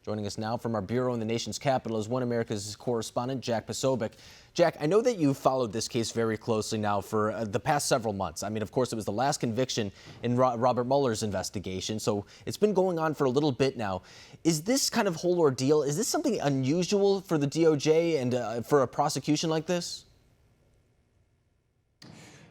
Joining us now from our bureau in the nation's capital is One America's correspondent, Jack Posobiec. Jack, I know that you've followed this case very closely now for the past several months. I mean, of course, it was the last conviction in Robert Mueller's investigation, so it's been going on for a little bit now. Is this kind of whole ordeal, is this something unusual for the DOJ and for a prosecution like this?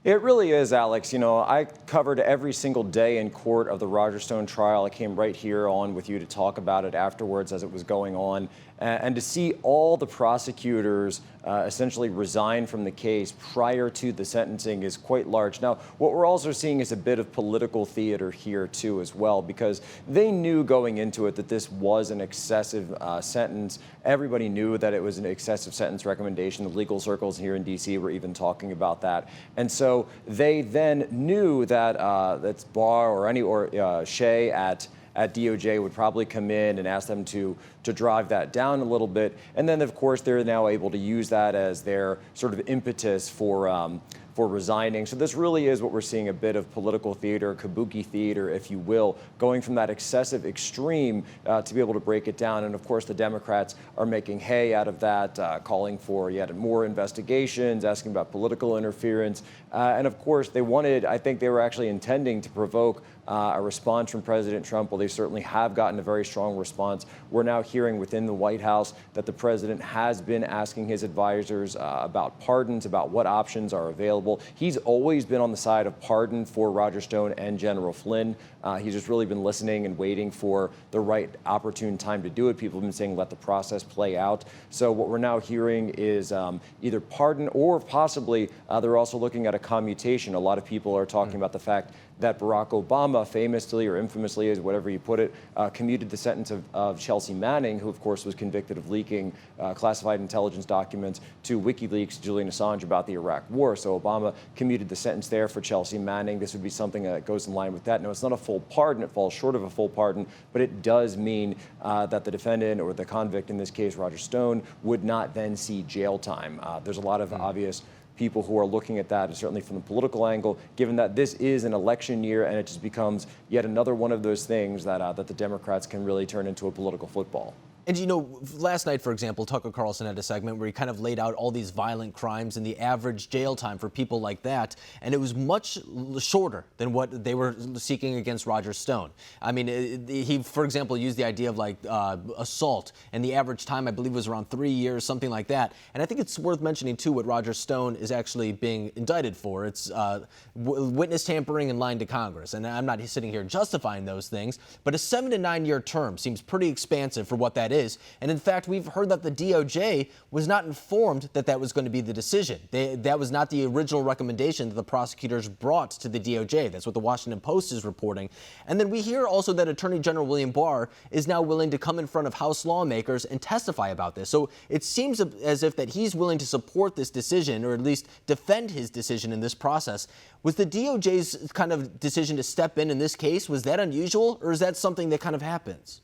It really is, Alex. You know, I covered every single day in court of the Roger Stone trial. I came right here on with you to talk about it afterwards as it was going on. And to see all the prosecutors essentially resign from the case prior to the sentencing is quite large. Now, what we're also seeing is a bit of political theater here, too, as well, because they knew going into it that this was an excessive sentence. Everybody knew that it was an excessive sentence recommendation. The legal circles here in D.C. were even talking about that. And so they then knew that that's Barr or Shea at DOJ would probably come in and ask them to drive that down a little bit. And then, of course, they're now able to use that as their sort of impetus for resigning. So this really is what we're seeing, a bit of political theater, kabuki theater, if you will, going from that excessive extreme to be able to break it down. And of course, the Democrats are making hay out of that, calling for yet more investigations, asking about political interference. And of course, I think they were actually intending to provoke a response from President Trump. Well, they certainly have gotten a very strong response. We're now hearing within the White House that the president has been asking his advisors about pardons, about what options are available. He's always been on the side of pardon for Roger Stone and General Flynn. He's just really been listening and waiting for the right opportune time to do it. People have been saying, let the process play out. So what we're now hearing is either pardon or possibly they're also looking at a commutation. A lot of people are talking about the fact that Barack Obama famously or infamously, as whatever you put it, commuted the sentence of Chelsea Manning, who, of course, was convicted of leaking classified intelligence documents to WikiLeaks, Julian Assange, about the Iraq War. So Obama commuted the sentence there for Chelsea Manning. This would be something that goes in line with that. No, it's not a full pardon. It falls short of a full pardon, but it does mean that the defendant or the convict, in this case, Roger Stone, would not then see jail time. There's a lot of obvious people who are looking at that, and certainly from the political angle, given that this is an election year and it just becomes yet another one of those things that the Democrats can really turn into a political football. And, you know, last night, for example, Tucker Carlson had a segment where he kind of laid out all these violent crimes and the average jail time for people like that. And it was much shorter than what they were seeking against Roger Stone. I mean, he, for example, used the idea of like assault, and the average time, I believe, was around 3 years, something like that. And I think it's worth mentioning, too, what Roger Stone is actually being indicted for. It's witness tampering and lying to Congress. And I'm not sitting here justifying those things, but a 7 to 9 year term seems pretty expansive for what that is. And in fact, we've heard that the DOJ was not informed that that was going to be the decision. That was not the original recommendation that the prosecutors brought to the DOJ. That's what the Washington Post is reporting. And then we hear also that Attorney General William Barr is now willing to come in front of House lawmakers and testify about this. So it seems as if that he's willing to support this decision, or at least defend his decision in this process. Was the DOJ's kind of decision to step in this case, was that unusual, or is that something that kind of happens?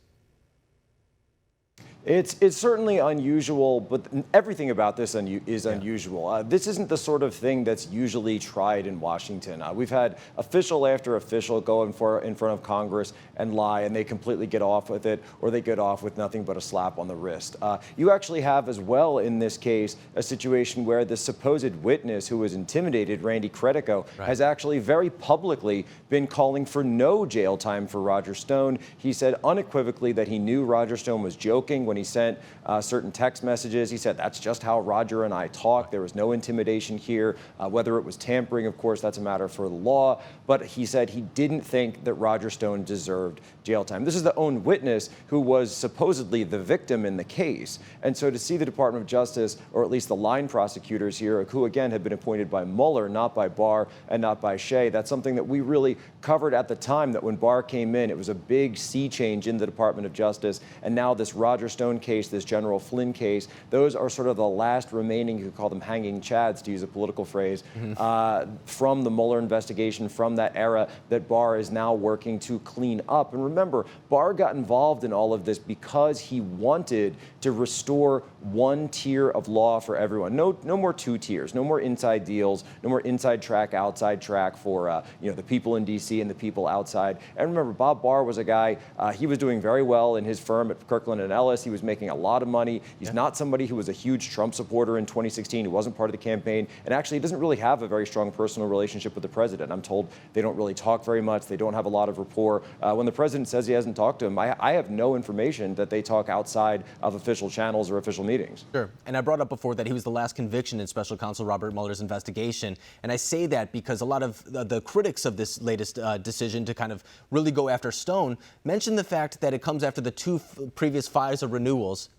It's certainly unusual, but everything about this is unusual. This isn't the sort of thing that's usually tried in Washington. We've had official after official go in front of Congress and lie, and they completely get off with it, or they get off with nothing but a slap on the wrist. You actually have as well in this case a situation where the supposed witness who was intimidated, Randy Credico, has actually very publicly been calling for no jail time for Roger Stone. He said unequivocally that he knew Roger Stone was joking when he sent certain text messages. He said, that's just how Roger and I talk. There was no intimidation here. Whether it was tampering, of course, that's a matter for the law. But he said he didn't think that Roger Stone deserved jail time. This is the own witness who was supposedly the victim in the case. And so to see the Department of Justice, or at least the line prosecutors here, who again had been appointed by Mueller, not by Barr and not by Shea, that's something that we really covered at the time, that when Barr came in, it was a big sea change in the Department of Justice. And now this Roger Stone Stone case, this General Flynn case, those are sort of the last remaining, you could call them hanging chads, to use a political phrase, from the Mueller investigation, from that era that Barr is now working to clean up. And remember, Barr got involved in all of this because he wanted to restore one tier of law for everyone. No more two tiers, no more inside deals, no more inside track, outside track for the people in D.C. and the people outside. And remember, Bob Barr was a guy, he was doing very well in his firm at Kirkland & Ellis. He was making a lot of money. He's not somebody who was a huge Trump supporter in 2016. He wasn't part of the campaign. And actually, he doesn't really have a very strong personal relationship with the president. I'm told they don't really talk very much. They don't have a lot of rapport. When the president says he hasn't talked to him, I have no information that they talk outside of official channels or official meetings. Sure. And I brought up before that he was the last conviction in Special Counsel Robert Mueller's investigation. And I say that because a lot of the critics of this latest decision to kind of really go after Stone mentioned the fact that it comes after the two previous FISA renewals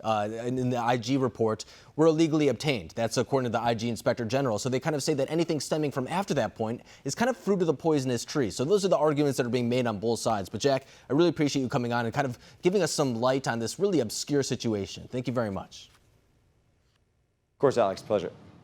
in the IG report were illegally obtained. That's according to the IG Inspector General. So they kind of say that anything stemming from after that point is kind of fruit of the poisonous tree. So those are the arguments that are being made on both sides. But Jack, I really appreciate you coming on and kind of giving us some light on this really obscure situation. Thank you very much. Of course, Alex, pleasure.